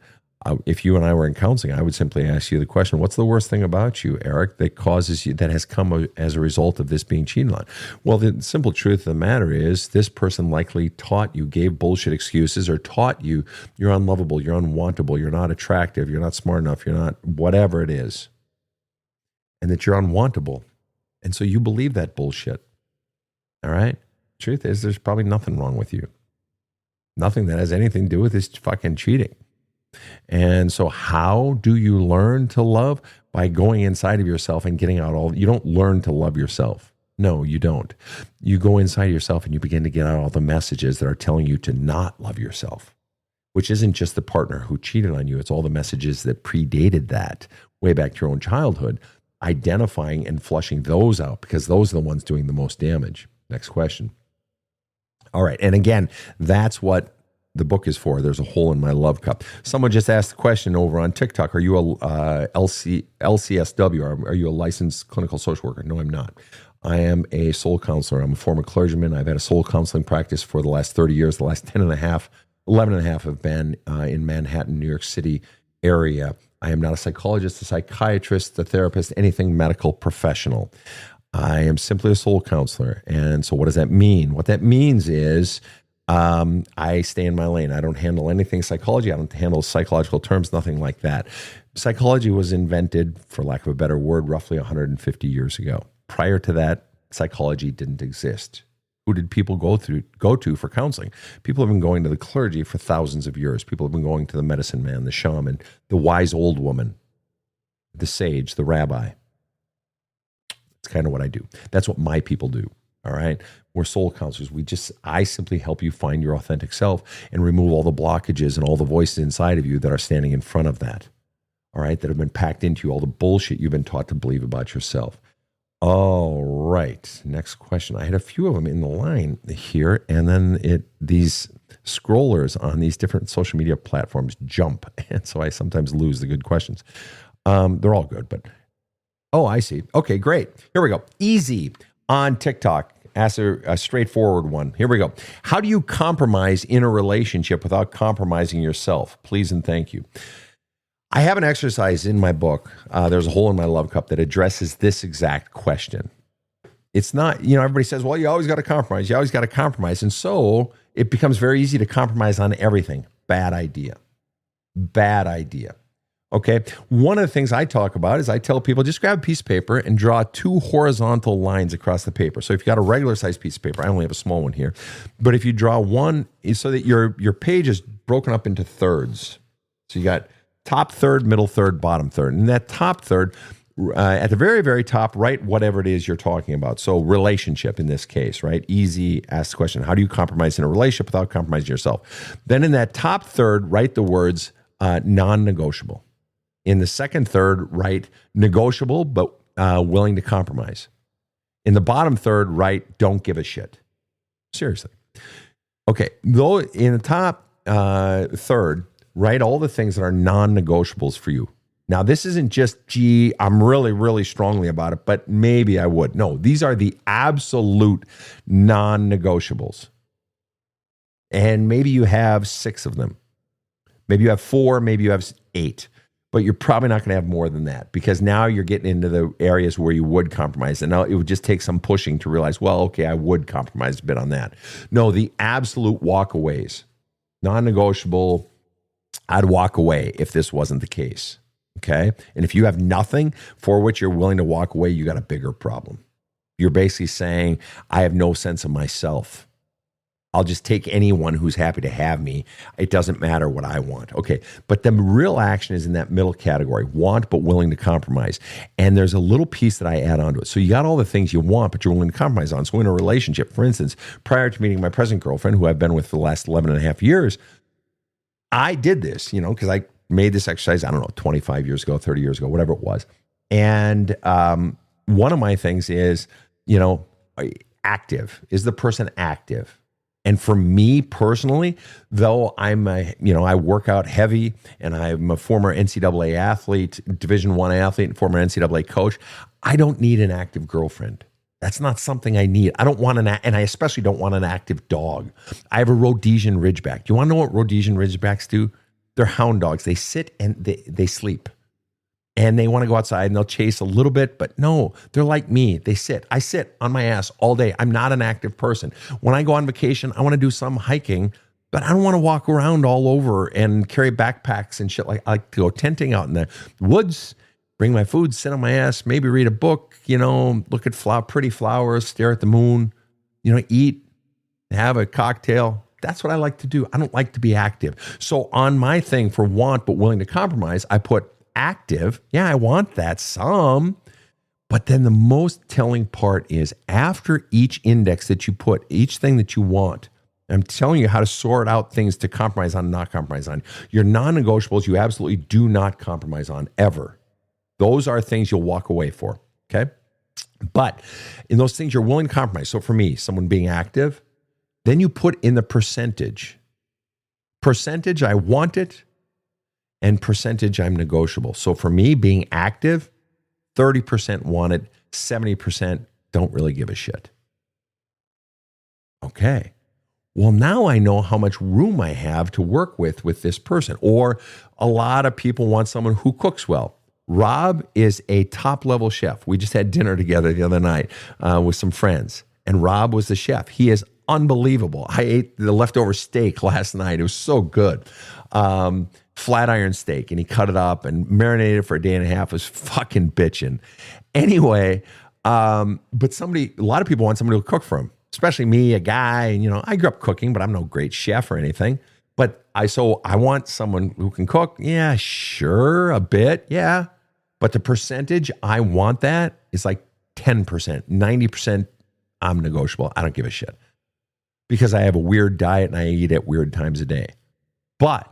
If you and I were in counseling, I would simply ask you the question, what's the worst thing about you, Eric, that causes you, that has come as a result of this being cheated on? Well, the simple truth of the matter is this person likely taught you, gave bullshit excuses, or taught you you're unlovable, you're unwantable, you're not attractive, you're not smart enough, you're not whatever it is, and that you're unwantable. And so you believe that bullshit. All right? Truth is, there's probably nothing wrong with you. Nothing that has anything to do with this fucking cheating. And so how do you learn to love? By going inside of yourself and getting out all, you don't learn to love yourself. No, you don't. You go inside yourself and you begin to get out all the messages that are telling you to not love yourself, which isn't just the partner who cheated on you. It's all the messages that predated that way back to your own childhood, identifying and flushing those out because those are the ones doing the most damage. Next question. All right. And again, that's what the book is for. There's a hole in my love cup. Someone just asked the question over on TikTok. Are you a LCSW? Are you a licensed clinical social worker? No, I'm not. I am a soul counselor. I'm a former clergyman. I've had a soul counseling practice for the last 30 years. The last 11 and a half have been in Manhattan, New York City area. I am not a psychologist, a psychiatrist, a therapist, anything medical professional. I am simply a soul counselor. And so what does that mean? What that means is I stay in my lane. I don't handle anything psychology. I don't handle psychological terms, nothing like that. Psychology was invented, for lack of a better word, roughly 150 years ago. Prior to that, psychology didn't exist. Who did people go to for counseling? People have been going to the clergy for thousands of years. People have been going to the medicine man, the shaman, the wise old woman, the sage, the rabbi. It's kind of what I do. That's what my people do. All right. We're soul counselors. I simply help you find your authentic self and remove all the blockages and all the voices inside of you that are standing in front of that. All right. That have been packed into you, all the bullshit you've been taught to believe about yourself. All right. Next question. I had a few of them in the line here, and then these scrollers on these different social media platforms jump. And so I sometimes lose the good questions. They're all good, but I see. Okay, great. Here we go. Easy on TikTok. Ask a straightforward one. Here we go. How do you compromise in a relationship without compromising yourself? Please and thank you. I have an exercise in my book. There's a hole in my love cup that addresses this exact question. It's not, everybody says, well, you always got to compromise. You always got to compromise. And so it becomes very easy to compromise on everything. Bad idea. Bad idea. Okay. One of the things I talk about is I tell people just grab a piece of paper and draw 2 horizontal lines across the paper. So if you got a regular size piece of paper, I only have a small one here, but if you draw one so that your page is broken up into thirds. So you got top third, middle third, bottom third. And that top third, at the very, very top, write whatever it is you're talking about. So relationship in this case, right? Easy, ask the question, how do you compromise in a relationship without compromising yourself? Then in that top third, write the words non-negotiable. In the second third, write negotiable, but willing to compromise. In the bottom third, write don't give a shit. Seriously. Okay, though in the top third, write all the things that are non-negotiables for you. Now, this isn't just, gee, I'm really, really strongly about it, but maybe I would. No, these are the absolute non-negotiables. And maybe you have 6 of them. Maybe you have 4, maybe you have 8. But you're probably not going to have more than that, because now you're getting into the areas where you would compromise. And now it would just take some pushing to realize, well, okay, I would compromise a bit on that. No, the absolute walkaways, non-negotiable, I'd walk away if this wasn't the case. Okay. And if you have nothing for which you're willing to walk away, you got a bigger problem. You're basically saying, I have no sense of myself. I'll just take anyone who's happy to have me. It doesn't matter what I want. Okay. But the real action is in that middle category, want but willing to compromise. And there's a little piece that I add onto it. So you got all the things you want, but you're willing to compromise on. So in a relationship, for instance, prior to meeting my present girlfriend, who I've been with for the last 11 and a half years, I did this, because I made this exercise, I don't know, 25 years ago, 30 years ago, whatever it was. And one of my things is, active. Is the person active? And for me personally, though I work out heavy and I'm a former NCAA athlete, Division I athlete, and former NCAA coach, I don't need an active girlfriend. That's not something I need. I don't want and I especially don't want an active dog. I have a Rhodesian Ridgeback. Do you want to know what Rhodesian Ridgebacks do? They're hound dogs. They sit and they sleep. And they want to go outside and they'll chase a little bit, but no, they're like me. They sit. I sit on my ass all day. I'm not an active person. When I go on vacation, I want to do some hiking, but I don't want to walk around all over and carry backpacks and shit. I like to go tenting out in the woods, bring my food, sit on my ass, maybe read a book, look at pretty flowers, stare at the moon, eat, have a cocktail. That's what I like to do. I don't like to be active. So on my thing for want but willing to compromise, I put active. Yeah, I want that some. But then the most telling part is after each index that you put, each thing that you want, I'm telling you how to sort out things to compromise on and not compromise on. Your non-negotiables, you absolutely do not compromise on ever. Those are things you'll walk away for. Okay. But in those things you're willing to compromise. So for me, someone being active, then you put in the percentage. Percentage, I want it. And percentage, I'm negotiable. So for me, being active, 30% want it, 70% don't really give a shit. Okay. Well, now I know how much room I have to work with this person. Or a lot of people want someone who cooks well. Rob is a top-level chef. We just had dinner together the other night with some friends, and Rob was the chef. He is unbelievable. I ate the leftover steak last night. It was so good. Flat iron steak, and he cut it up and marinated it for a day and a half. It was fucking bitching. Anyway, but a lot of people want somebody to cook for them, especially me, a guy. And, I grew up cooking, but I'm no great chef or anything. But I want someone who can cook. Yeah, sure, a bit. Yeah. But the percentage I want that is like 10%, 90%. I'm negotiable. I don't give a shit because I have a weird diet and I eat at weird times a day. But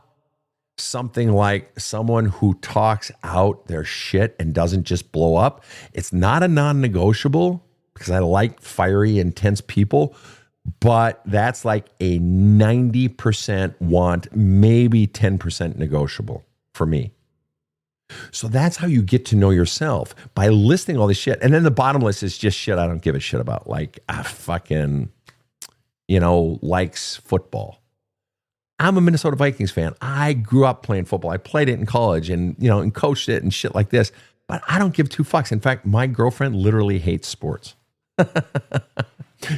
something like someone who talks out their shit and doesn't just blow up, it's not a non-negotiable because I like fiery, intense people, but that's like a 90% want, maybe 10% negotiable for me. So that's how you get to know yourself, by listing all this shit. And then the bottom list is just shit I don't give a shit about, like likes football. I'm a Minnesota Vikings fan. I grew up playing football. I played it in college and coached it and shit like this, but I don't give two fucks. In fact, my girlfriend literally hates sports.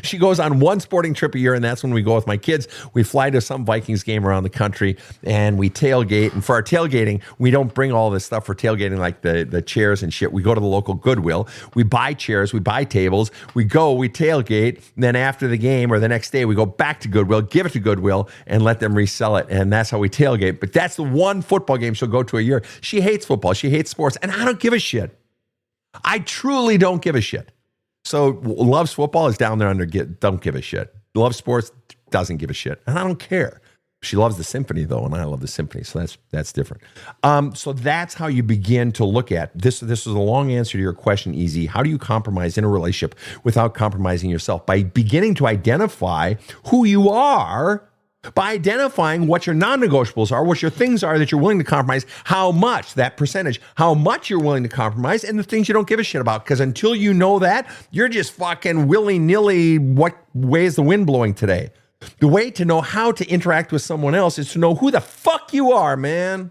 She goes on one sporting trip a year, and that's when we go with my kids. We fly to some Vikings game around the country, and we tailgate. And for our tailgating, we don't bring all this stuff for tailgating, like the chairs and shit. We go to the local Goodwill. We buy chairs. We buy tables. We tailgate. And then after the game or the next day, we go back to Goodwill, give it to Goodwill, and let them resell it. And that's how we tailgate. But that's the one football game she'll go to a year. She hates football. She hates sports. And I don't give a shit. I truly don't give a shit. So loves football is down there under don't give a shit. Loves sports, doesn't give a shit. And I don't care. She loves the symphony though, and I love the symphony. So that's different. So that's how you begin to look at this. This is a long answer to your question, Easy. How do you compromise in a relationship without compromising yourself? By beginning to identify who you are, by identifying what your non-negotiables are, what your things are that you're willing to compromise, how much, that percentage, how much you're willing to compromise, and the things you don't give a shit about. Because until you know that, you're just fucking willy-nilly, what way is the wind blowing today? The way to know how to interact with someone else is to know who the fuck you are, man.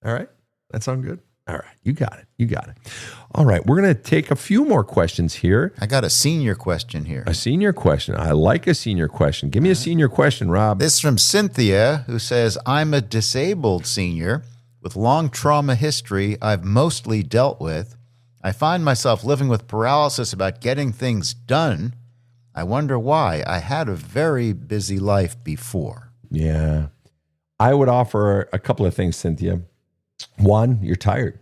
All right? That sound good? All right. You got it. You got it. All right. We're going to take a few more questions here. I got a senior question here. A senior question. I like a senior question. Give me a senior question, Rob. This is from Cynthia, who says, I'm a disabled senior with long trauma history I've mostly dealt with. I find myself living with paralysis about getting things done. I wonder why. I had a very busy life before. Yeah. I would offer a couple of things, Cynthia. One, you're tired.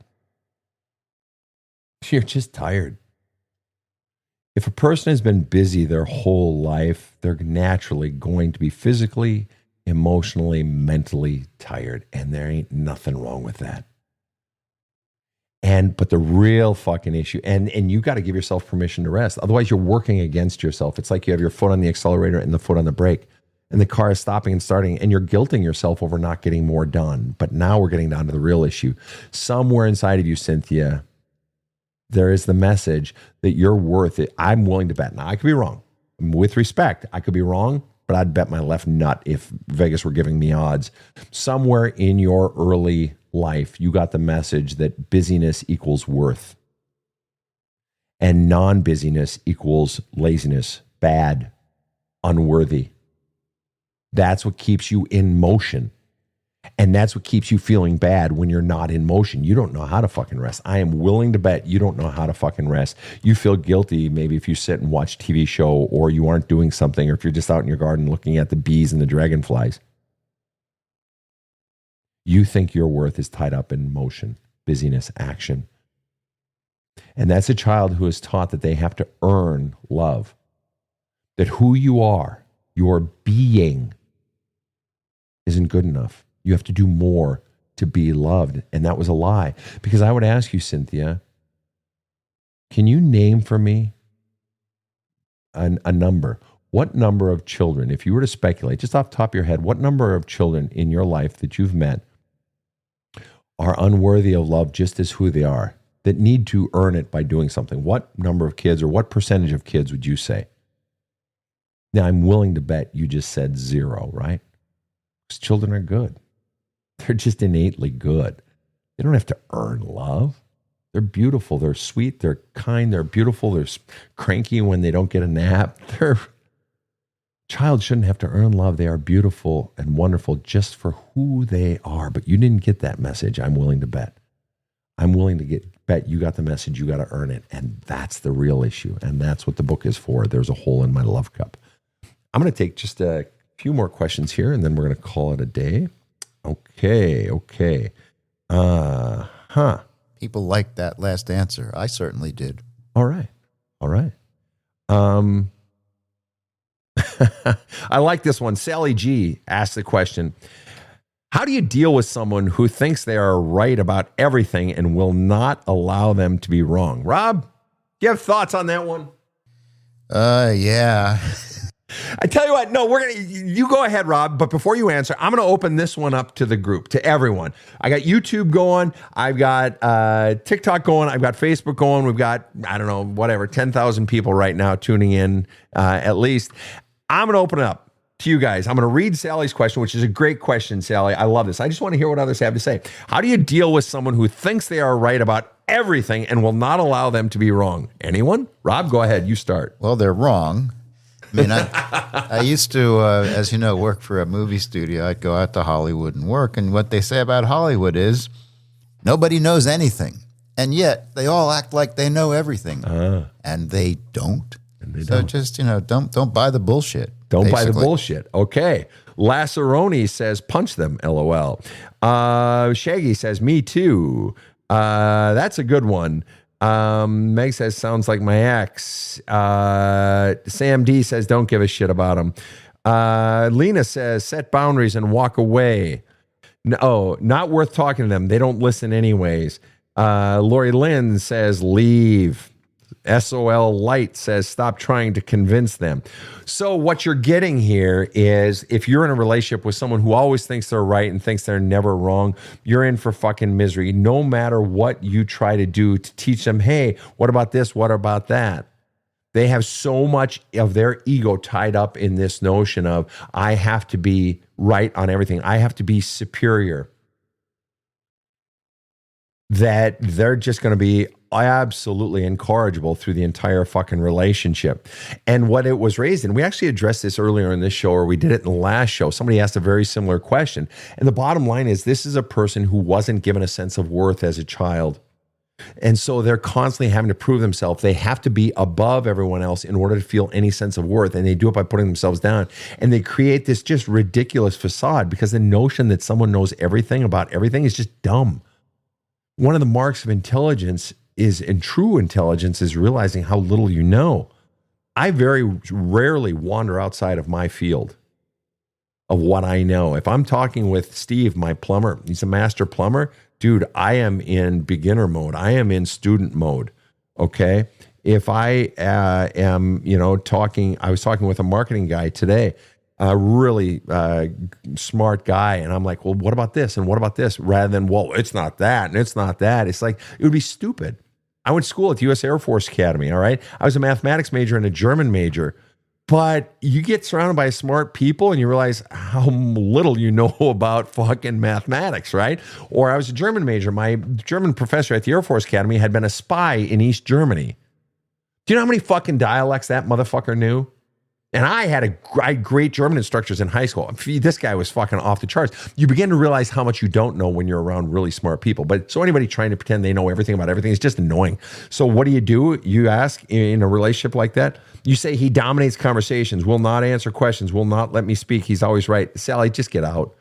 You're just tired. If a person has been busy their whole life, they're naturally going to be physically, emotionally, mentally tired. And there ain't nothing wrong with that. But the real fucking issue, and you got to give yourself permission to rest. Otherwise, you're working against yourself. It's like you have your foot on the accelerator and the foot on the brake, and the car is stopping and starting, and you're guilting yourself over not getting more done. But now we're getting down to the real issue. Somewhere inside of you, Cynthia, there is the message that you're worth it. I'm willing to bet. Now, I could be wrong. With respect, I could be wrong, but I'd bet my left nut if Vegas were giving me odds. Somewhere in your early life, you got the message that busyness equals worth and non-busyness equals laziness, bad, unworthy. That's what keeps you in motion. And that's what keeps you feeling bad when you're not in motion. You don't know how to fucking rest. I am willing to bet you don't know how to fucking rest. You feel guilty maybe if you sit and watch a TV show, or you aren't doing something, or if you're just out in your garden looking at the bees and the dragonflies. You think your worth is tied up in motion, busyness, action. And that's a child who is taught that they have to earn love. That who you are, your being, isn't good enough. You have to do more to be loved. And that was a lie. Because I would ask you, Cynthia, can you name for me a number? What number of children, if you were to speculate, just off the top of your head, what number of children in your life that you've met are unworthy of love just as who they are, that need to earn it by doing something? What number of kids, or what percentage of kids would you say? Now, I'm willing to bet you just said 0, right? Because children are good. They're just innately good. They don't have to earn love. They're beautiful. They're sweet. They're kind. They're beautiful. They're cranky when they don't get a nap. Child shouldn't have to earn love. They are beautiful and wonderful just for who they are. But you didn't get that message. I'm willing to bet. I'm willing to bet you got the message. You got to earn it. And that's the real issue. And that's what the book is for. There's a hole in my love cup. I'm going to take just a few more questions here, and then we're going to call it a day. Okay. People liked that last answer. I certainly did. All right. I like this one. Sally G asked the question, how do you deal with someone who thinks they are right about everything and will not allow them to be wrong? Rob, do you have thoughts on that one? Yeah. I tell you what, no, you go ahead, Rob, but before you answer, I'm going to open this one up to the group, to everyone. I got YouTube going, I've got TikTok going, I've got Facebook going, we've got, 10,000 people right now tuning in, at least. I'm going to open it up. to you guys. I'm going to read Sally's question, which is a great question, Sally. I love this. I just want to hear what others have to say. How do you deal with someone who thinks they are right about everything and will not allow them to be wrong? Anyone? Rob, go ahead. You start. Well, they're wrong. I mean, I used to, as you know, work for a movie studio. I'd go out to Hollywood and work. And what they say about Hollywood is nobody knows anything. And yet they all act like they know everything. And they don't. So just, don't buy the bullshit. Don't buy the bullshit. Okay. Laceroni says, punch them, LOL. Shaggy says, me too. That's a good one. Meg says, sounds like my ex. Sam D says, don't give a shit about him. Lena says, set boundaries and walk away. No, not worth talking to them. They don't listen anyways. Lori Lynn says, leave. SOL Light says, stop trying to convince them. So what you're getting here is if you're in a relationship with someone who always thinks they're right and thinks they're never wrong, you're in for fucking misery. No matter what you try to do to teach them, hey, what about this? What about that? They have so much of their ego tied up in this notion of, I have to be right on everything. I have to be superior. That they're just going to be absolutely incorrigible through the entire fucking relationship. And what it was raised in, we actually addressed this earlier in this show, or we did it in the last show. Somebody asked a very similar question. And the bottom line is, this is a person who wasn't given a sense of worth as a child. And so they're constantly having to prove themselves. They have to be above everyone else in order to feel any sense of worth. And they do it by putting themselves down. And they create this just ridiculous facade because the notion that someone knows everything about everything is just dumb. One of the marks of intelligence and true intelligence is realizing how little you know. I very rarely wander outside of my field of what I know. If I'm talking with Steve, my plumber, he's a master plumber, dude, I am in beginner mode. I am in student mode. Okay. If I am, talking, I was talking with a marketing guy today, a really smart guy. And I'm like, well, what about this? And what about this? Rather than, well, it's not that. And it's not that. It's like, it would be stupid. I went to school at the U.S. Air Force Academy. All right. I was a mathematics major and a German major, but you get surrounded by smart people and you realize how little you know about fucking mathematics. Right. Or I was a German major. My German professor at the Air Force Academy had been a spy in East Germany. Do you know how many fucking dialects that motherfucker knew? And I had great German instructors in high school. This guy was fucking off the charts. You begin to realize how much you don't know when you're around really smart people. But so anybody trying to pretend they know everything about everything is just annoying. So what do? You ask in a relationship like that, you say he dominates conversations, will not answer questions, will not let me speak. He's always right. Sally, just get out.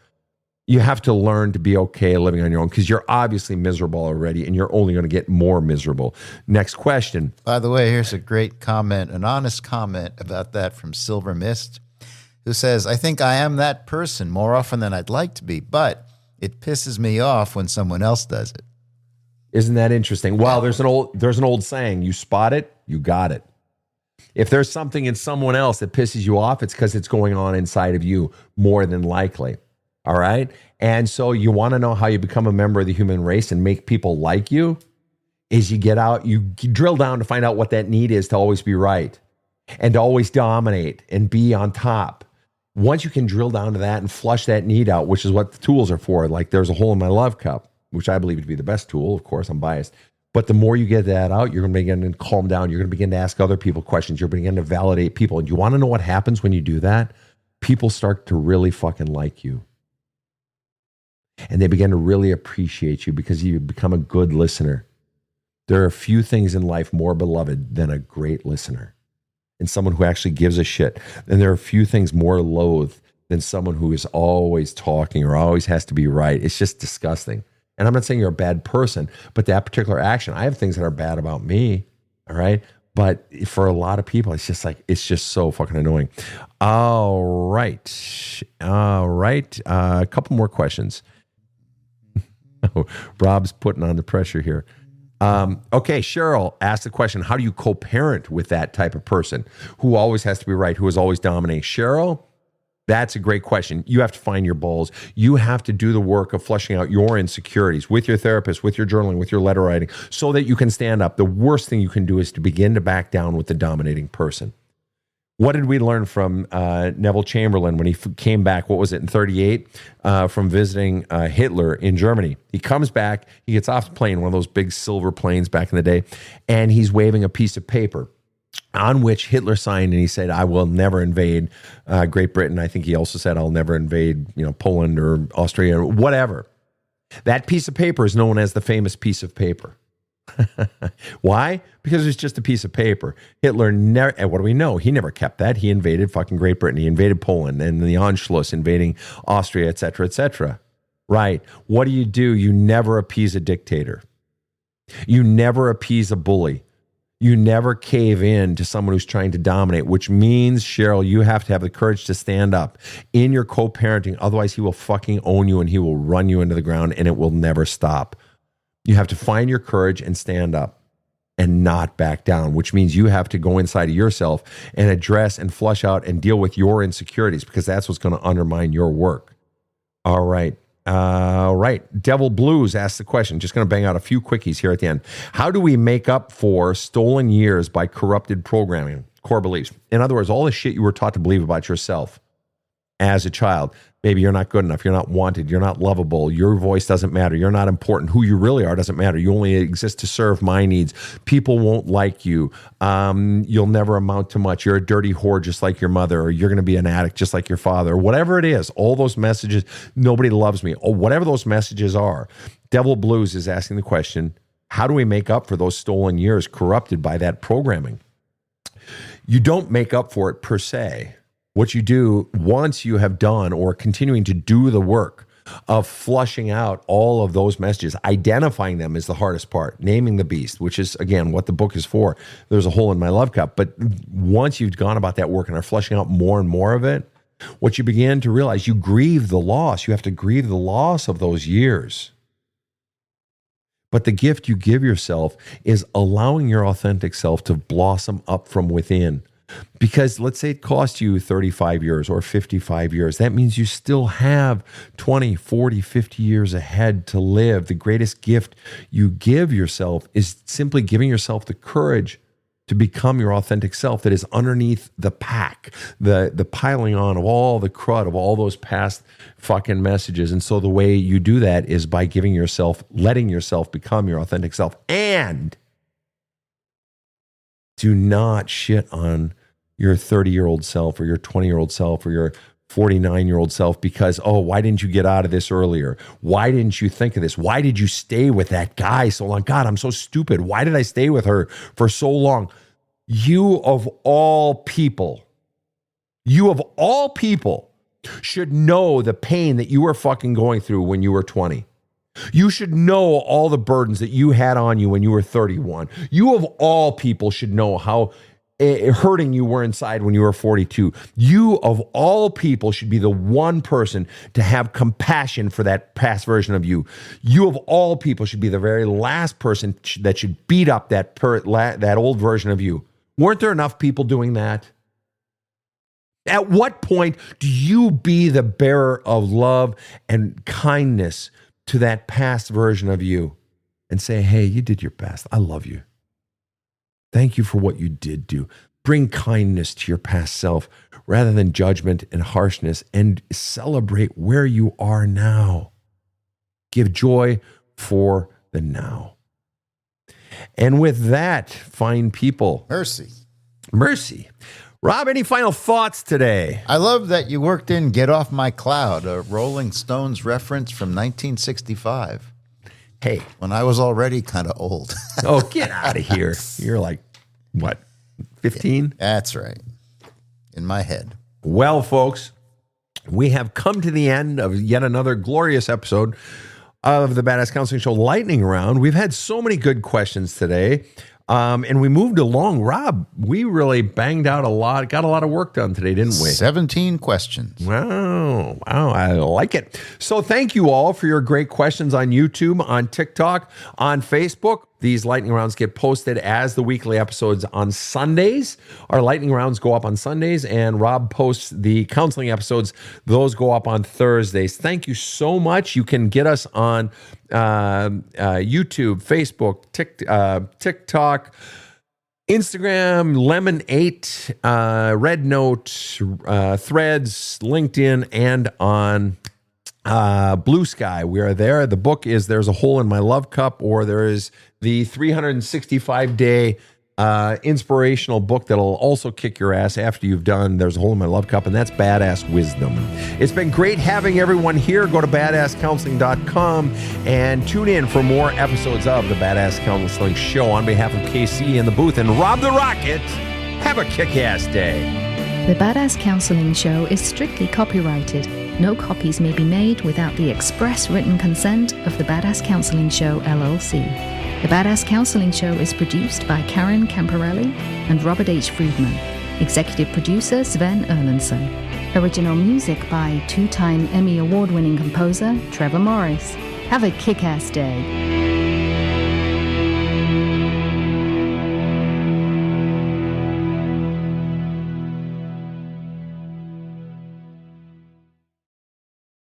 You have to learn to be okay living on your own because you're obviously miserable already and you're only going to get more miserable. Next question. By the way, here's a great comment, an honest comment about that from Silver Mist, who says, I think I am that person more often than I'd like to be, but it pisses me off when someone else does it. Isn't that interesting? Well, there's an old saying, you spot it, you got it. If there's something in someone else that pisses you off, it's because it's going on inside of you more than likely. All right. And so you want to know how you become a member of the human race and make people like you is you get out, you drill down to find out what that need is to always be right and to always dominate and be on top. Once you can drill down to that and flush that need out, which is what the tools are for, like there's a hole in my love cup, which I believe to be the best tool. Of course, I'm biased. But the more you get that out, you're going to begin to calm down. You're going to begin to ask other people questions. You're beginning to validate people. And you want to know what happens when you do that? People start to really fucking like you. And they begin to really appreciate you because you become a good listener. There are few things in life more beloved than a great listener and someone who actually gives a shit. And there are few things more loathed than someone who is always talking or always has to be right. It's just disgusting. And I'm not saying you're a bad person, but that particular action, I have things that are bad about me. All right. But for a lot of people, it's just so fucking annoying. All right. A couple more questions. Rob's putting on the pressure here. Okay, Cheryl asked the question, how do you co-parent with that type of person who always has to be right, who is always dominating? Cheryl, that's a great question. You have to find your balls. You have to do the work of flushing out your insecurities with your therapist, with your journaling, with your letter writing, so that you can stand up. The worst thing you can do is to begin to back down with the dominating person. What did we learn from Neville Chamberlain when he came back? What was it, in 38, from visiting Hitler in Germany? He comes back, he gets off the plane, one of those big silver planes back in the day, and he's waving a piece of paper on which Hitler signed, and he said, I will never invade Great Britain. I think he also said, I'll never invade Poland or Austria or whatever. That piece of paper is known as the famous piece of paper. Why? Because it's just a piece of paper. Hitler never, and what do we know? He never kept that. He invaded fucking Great Britain. He invaded Poland and the Anschluss, invading Austria, et cetera, et cetera. Right. What do? You never appease a dictator. You never appease a bully. You never cave in to someone who's trying to dominate, which means, Cheryl, you have to have the courage to stand up in your co-parenting. Otherwise, he will fucking own you and he will run you into the ground and it will never stop. You have to find your courage and stand up and not back down, which means you have to go inside of yourself and address and flush out and deal with your insecurities, because that's what's going to undermine your work. All right. Devil Blues asks the question. Just going to bang out a few quickies here at the end. How do we make up for stolen years by corrupted programming, core beliefs? In other words, all the shit you were taught to believe about yourself as a child. Maybe you're not good enough. You're not wanted. You're not lovable. Your voice doesn't matter. You're not important. Who you really are doesn't matter. You only exist to serve my needs. People won't like you. You'll never amount to much. You're a dirty whore just like your mother, or you're going to be an addict just like your father, whatever it is. All those messages, nobody loves me, or whatever those messages are. Devil Blues is asking the question, how do we make up for those stolen years corrupted by that programming? You don't make up for it per se. What you do once you have done or continuing to do the work of flushing out all of those messages, identifying them is the hardest part, naming the beast, which is, again, what the book is for. There's a hole in my love cup. But once you've gone about that work and are flushing out more and more of it, what you begin to realize, you grieve the loss. You have to grieve the loss of those years. But the gift you give yourself is allowing your authentic self to blossom up from within. Because let's say it cost you 35 years or 55 years. That means you still have 20, 40, 50 years ahead to live. The greatest gift you give yourself is simply giving yourself the courage to become your authentic self that is underneath the pack, the piling on of all the crud of all those past fucking messages. And so the way you do that is by letting yourself become your authentic self. And do not shit on your 30-year-old self or your 20-year-old self or your 49-year-old self because, why didn't you get out of this earlier? Why didn't you think of this? Why did you stay with that guy so long? God, I'm so stupid. Why did I stay with her for so long? You of all people should know the pain that you were fucking going through when you were 20. You should know all the burdens that you had on you when you were 31. You of all people should know how hurting you were inside when you were 42. You of all people should be the one person to have compassion for that past version of you. You of all people should be the very last person that should beat up that old version of you. Weren't there enough people doing that? At what point do you be the bearer of love and kindness to that past version of you and say, hey, you did your best. I love you. Thank you for what you did do. Bring kindness to your past self rather than judgment and harshness, and celebrate where you are now. Give joy for the now. And with that, fine people. Mercy. Rob, any final thoughts today? I love that you worked in Get Off My Cloud, a Rolling Stones reference from 1965. Hey. When I was already kind of old. Oh, get out of here. You're like, what, 15? That's right. In my head. Well, folks, we have come to the end of yet another glorious episode of the Badass Counseling Show Lightning Round. We've had so many good questions today. And we moved along. Rob, we really banged out a lot, got a lot of work done today, didn't we? 17 questions. Wow, I like it. So thank you all for your great questions on YouTube, on TikTok, on Facebook. These lightning rounds get posted as the weekly episodes on Sundays. Our lightning rounds go up on Sundays, and Rob posts the counseling episodes. Those go up on Thursdays. Thank you so much. You can get us on YouTube, Facebook, TikTok, Instagram, Lemon8, Red Note, Threads, LinkedIn, and on Blue Sky. We are there. The book is There's a Hole in My Love Cup, or there is the 365-day inspirational book that'll also kick your ass after you've done There's a Hole in My Love Cup, and that's Badass Wisdom. It's been great having everyone here. Go to badasscounseling.com and tune in for more episodes of the Badass Counseling Show. On behalf of KC in the booth and Rob the Rocket, have a kick-ass day. The Badass Counseling Show is strictly copyrighted. No copies may be made without the express written consent of the Badass Counseling Show, LLC. The Badass Counseling Show is produced by Karen Camparelli and Robert H. Friedman. Executive producer Sven Erlandson. Original music by two-time Emmy Award-winning composer Trevor Morris. Have a kick-ass day.